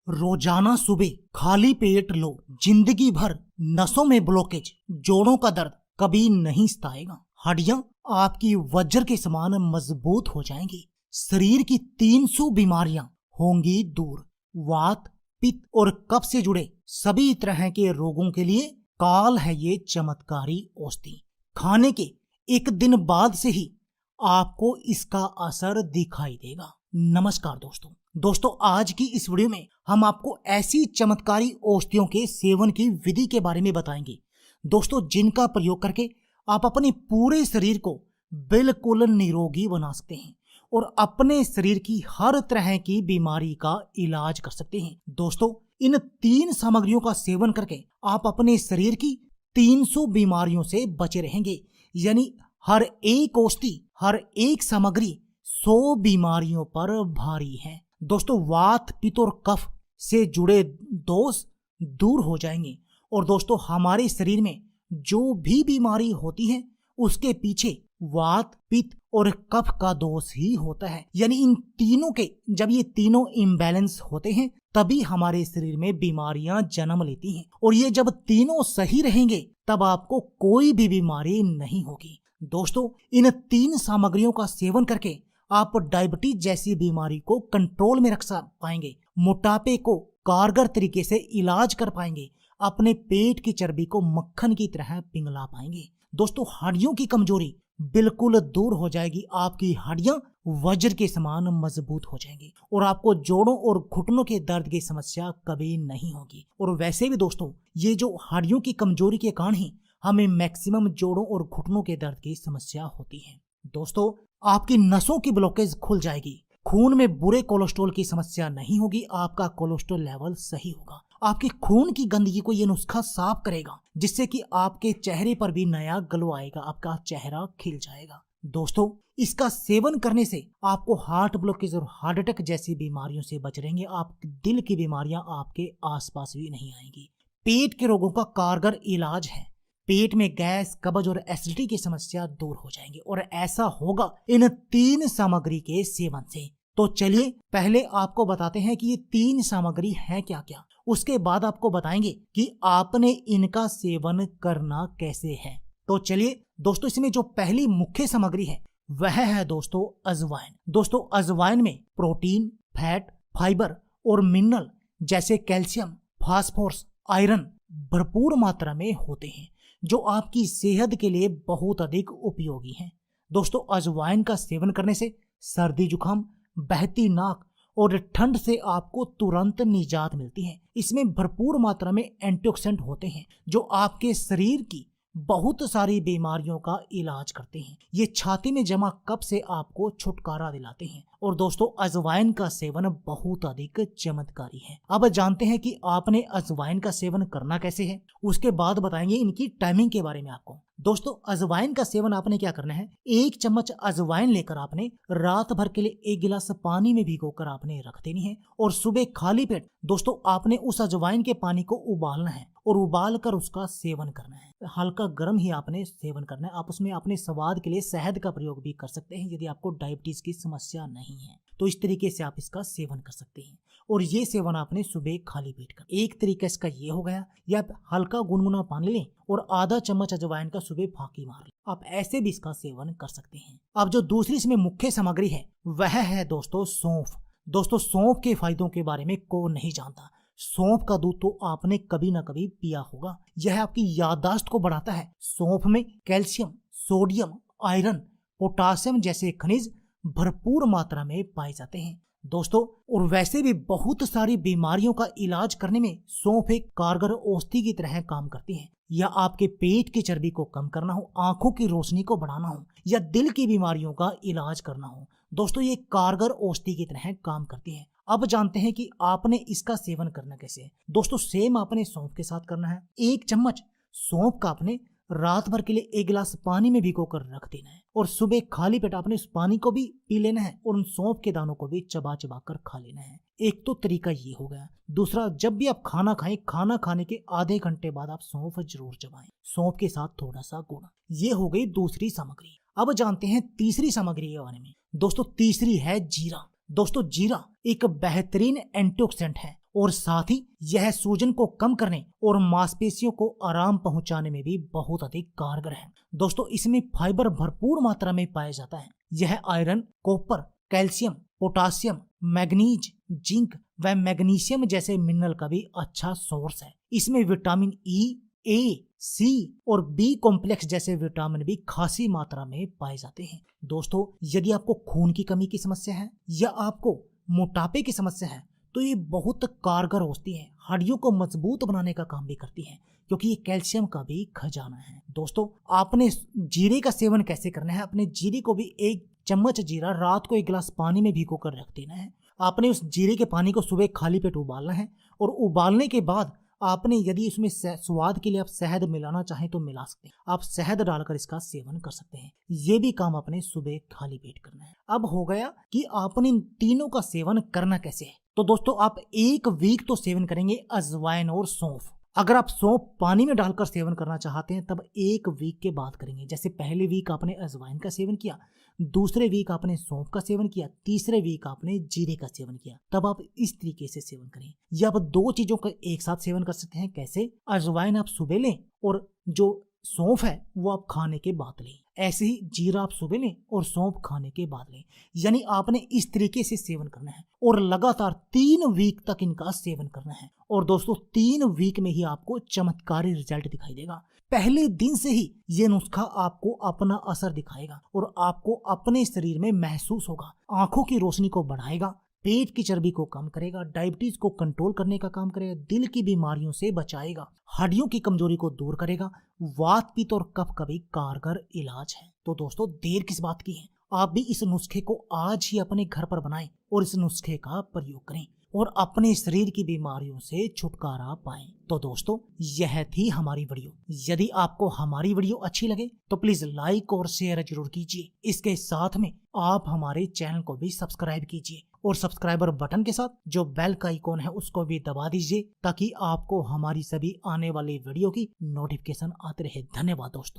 रोजाना सुबह खाली पेट लो, जिंदगी भर नसों में ब्लॉकेज, जोड़ों का दर्द कभी नहीं सताएगा। हड्डियां आपकी वज्र के समान मजबूत हो जाएंगी। शरीर की 300 बीमारियां होंगी दूर। वात, पित्त और कफ से जुड़े सभी तरह के रोगों के लिए काल है ये चमत्कारी औषधि। खाने के एक दिन बाद से ही आपको इसका असर दिखाई देगा। नमस्कार दोस्तों, आज की इस वीडियो में हम आपको ऐसी चमत्कारी औषधियों के सेवन की विधि के बारे में बताएंगे दोस्तों, जिनका प्रयोग करके आप अपने पूरे शरीर को बिल्कुल निरोगी बना सकते हैं और अपने शरीर की हर तरह की बीमारी का इलाज कर सकते हैं। दोस्तों, इन 3 सामग्रियों का सेवन करके आप अपने शरीर की 300 बीमारियों से बचे रहेंगे। यानी हर एक औषधि, हर एक सामग्री 100 बीमारियों पर भारी है। दोस्तों, वात, पित्त और कफ से जुड़े दोष दूर हो जाएंगे और दोस्तों हमारे शरीर में जो भी बीमारी होती है उसके पीछे वात, पित्त और कफ का दोष ही होता है। यानी इन तीनों के जब ये तीनों इम्बैलेंस होते हैं तभी हमारे शरीर में बीमारियां जन्म लेती हैं और ये जब तीनों सही रहेंगे तब आपको कोई भी बीमारी नहीं होगी। दोस्तों, इन 3 सामग्रियों का सेवन करके आप डायबिटीज जैसी बीमारी को कंट्रोल में रख पाएंगे, मोटापे को कारगर तरीके से इलाज कर पाएंगे, अपने पेट की चर्बी को मक्खन की तरह पिघला पाएंगे। दोस्तों, हड्डियों की कमजोरी बिल्कुल दूर हो जाएगी, आपकी हड्डियां वज्र के समान मजबूत हो जाएंगी और आपको जोड़ों और घुटनों के दर्द की समस्या कभी नहीं होगी। और वैसे भी दोस्तों, ये जो हड्डियों की कमजोरी के कारण ही हमें मैक्सिमम जोड़ों और घुटनों के दर्द की समस्या होती है। दोस्तों, आपकी नसों की ब्लॉकेज खुल जाएगी, खून में बुरे कोलेस्ट्रॉल की समस्या नहीं होगी, आपका कोलेस्ट्रॉल लेवल सही होगा। आपके खून की गंदगी को ये नुस्खा साफ करेगा जिससे कि आपके चेहरे पर भी नया ग्लो आएगा, आपका चेहरा खिल जाएगा। दोस्तों, इसका सेवन करने से आपको हार्ट ब्लॉकेज और हार्ट अटैक जैसी बीमारियों से बच रहेंगे। आप दिल की बीमारियां आपके आसपास भी नहीं आएंगी। पेट के रोगों का कारगर इलाज है। पेट में गैस, कब्ज और एसिडिटी की समस्या दूर हो जाएंगी और ऐसा होगा इन 3 सामग्री के सेवन से। तो चलिए पहले आपको बताते हैं कि ये 3 सामग्री है क्या क्या, उसके बाद आपको बताएंगे कि आपने इनका सेवन करना कैसे है। तो चलिए दोस्तों, इसमें जो पहली मुख्य सामग्री है वह है दोस्तों अजवाइन। दोस्तों, अजवाइन में प्रोटीन, फैट, फाइबर और मिनरल जैसे कैल्शियम, फास्फोरस, आयरन भरपूर मात्रा में होते हैं जो आपकी सेहत के लिए बहुत अधिक उपयोगी हैं। दोस्तों, अजवाइन का सेवन करने से सर्दी, जुकाम, बहती नाक और ठंड से आपको तुरंत निजात मिलती है। इसमें भरपूर मात्रा में एंटीऑक्सीडेंट होते हैं जो आपके शरीर की बहुत सारी बीमारियों का इलाज करते हैं। ये छाती में जमा कफ से आपको छुटकारा दिलाते हैं और दोस्तों अजवाइन का सेवन बहुत अधिक चमत्कारी है। अब जानते हैं कि आपने अजवाइन का सेवन करना कैसे है, उसके बाद बताएंगे इनकी टाइमिंग के बारे में आपको। दोस्तों, अजवाइन का सेवन आपने क्या करना है, 1 चम्मच अजवाइन लेकर आपने रात भर के लिए 1 गिलास पानी में भिगोकर आपने रख देनी है और सुबह खाली पेट दोस्तों आपने उस अजवाइन के पानी को उबालना है और उबाल कर उसका सेवन करना है। हल्का गर्म ही आपने सेवन करना है। आप उसमें अपने स्वाद के लिए शहद का प्रयोग भी कर सकते हैं यदि आपको डायबिटीज की समस्या नहीं है, तो इस तरीके से आप इसका सेवन कर सकते हैं। और ये सेवन आपने सुबह खाली पेट कर। एक तरीका इसका ये हो गया, या आप हल्का गुनगुना पानी लें और आधा चम्मच अजवाइन का सुबह फांकी मार लें, आप ऐसे भी इसका सेवन कर सकते हैं। अब जो दूसरी इसमें मुख्य सामग्री है वह है दोस्तों सौंफ। दोस्तों, सौंफ के फायदों के बारे में कौन नहीं जानता। सौंफ का दूध तो आपने कभी ना कभी पिया होगा। यह आपकी याददाश्त को बढ़ाता है। सौंफ में कैल्शियम, सोडियम, आयरन, पोटासियम जैसे खनिज भरपूर मात्रा में पाए जाते हैं दोस्तों। और वैसे भी बहुत सारी बीमारियों का इलाज करने में सौंफ एक कारगर औषधि की तरह काम करती है। या आपके पेट की चर्बी को कम करना हो, आंखों की रोशनी को बढ़ाना हो या दिल की बीमारियों का इलाज करना हो, दोस्तों ये कारगर औषधि की तरह काम करती है। अब जानते हैं कि आपने इसका सेवन करना कैसे है। दोस्तों, सेम आपने सौंफ के साथ करना है। 1 चम्मच सौंफ का आपने रात भर के लिए 1 गिलास पानी में भिगोकर रख देना है और सुबह खाली पेट आपने उस पानी को भी पी लेना है और उन सौंफ के दानों को भी चबा चबा कर खा लेना है। एक तो तरीका ये हो गया। दूसरा, जब भी आप खाना खाएं, खाना खाने के आधे घंटे बाद आप सौंफ जरूर चबाएं, सौंफ के साथ थोड़ा सा गुड़। ये हो गई दूसरी सामग्री। अब जानते हैं तीसरी सामग्री के बारे में। दोस्तों, तीसरी है जीरा। दोस्तों जीरा एक बेहतरीन एंटीऑक्सीडेंट है और साथ ही यह सूजन को कम करने और मांसपेशियों को आराम पहुंचाने में भी बहुत अधिक कारगर है। दोस्तों इसमें फाइबर भरपूर मात्रा में पाया जाता है। यह iron, copper, calcium, potassium, manganese, zinc व मैग्नीशियम जैसे मिनरल का भी अच्छा सोर्स है। इसमें विटामिन ई, ए, सी और बी कॉम्प्लेक्स जैसे विटामिन भी खासी मात्रा में पाए जाते हैं। दोस्तों यदि आपको खून की कमी की समस्या है या आपको मोटापे की समस्या है तो ये बहुत कारगर होती है। हड्डियों को मजबूत बनाने का काम भी करती है क्योंकि ये कैल्शियम का भी खजाना है। दोस्तों आपने जीरे का सेवन कैसे करना है? अपने जीरे को भी 1 चम्मच जीरा रात को 1 गिलास पानी में भिगो कर रख देना है। आपने उस जीरे के पानी को सुबह खाली पेट उबालना है और उबालने के बाद आपने यदि उसमें स्वाद के लिए आप शहद मिलाना चाहें तो मिला सकते हैं। आप शहद डालकर इसका सेवन कर सकते हैं। ये भी काम आपने सुबह खाली पेट करना है। अब हो गया कि आपने इन तीनों का सेवन करना कैसे है। तो दोस्तों आप 1 वीक तो सेवन करेंगे अजवाइन और सौंफ। अगर आप सौंफ पानी में डालकर सेवन करना चाहते हैं तब 1 वीक के बाद करेंगे। जैसे पहले वीक आपने अजवाइन का सेवन किया, दूसरे वीक आपने सौंफ का सेवन किया, तीसरे वीक आपने जीरे का सेवन किया, तब आप इस तरीके से सेवन करें। या आप 2 चीजों का एक साथ सेवन कर सकते हैं। कैसे? अजवाइन आप सुबह लें और जो सौंफ है वो आप खाने के बाद लें। ऐसे ही जीरा आप सुबह लें और सौंफ खाने के बाद लें। यानी आपने इस तरीके से सेवन करना है और लगातार 3 वीक तक इनका सेवन करना है। और दोस्तों 3 वीक में ही आपको चमत्कारी रिजल्ट दिखाई देगा। पहले दिन से ही ये नुस्खा आपको अपना असर दिखाएगा और आपको अपने शरीर में महसूस होगा। आंखों की रोशनी को बढ़ाएगा, पेट की चर्बी को कम करेगा, डायबिटीज को कंट्रोल करने का काम करेगा, दिल की बीमारियों से बचाएगा, हड्डियों की कमजोरी को दूर करेगा, वात पित्त और कफ का भी कारगर इलाज है। तो दोस्तों देर किस बात की है? आप भी इस नुस्खे को आज ही अपने घर पर बनाएं और इस नुस्खे का प्रयोग करें और अपने शरीर की बीमारियों से छुटकारा पाएं। तो दोस्तों यह थी हमारी वीडियो। यदि आपको हमारी वीडियो अच्छी लगे तो प्लीज लाइक और शेयर जरूर कीजिए। इसके साथ में आप हमारे चैनल को भी सब्सक्राइब कीजिए और सब्सक्राइबर बटन के साथ जो बेल का आइकॉन है उसको भी दबा दीजिए ताकि आपको हमारी सभी आने वाली वीडियो की नोटिफिकेशन आते रहे। धन्यवाद दोस्तों।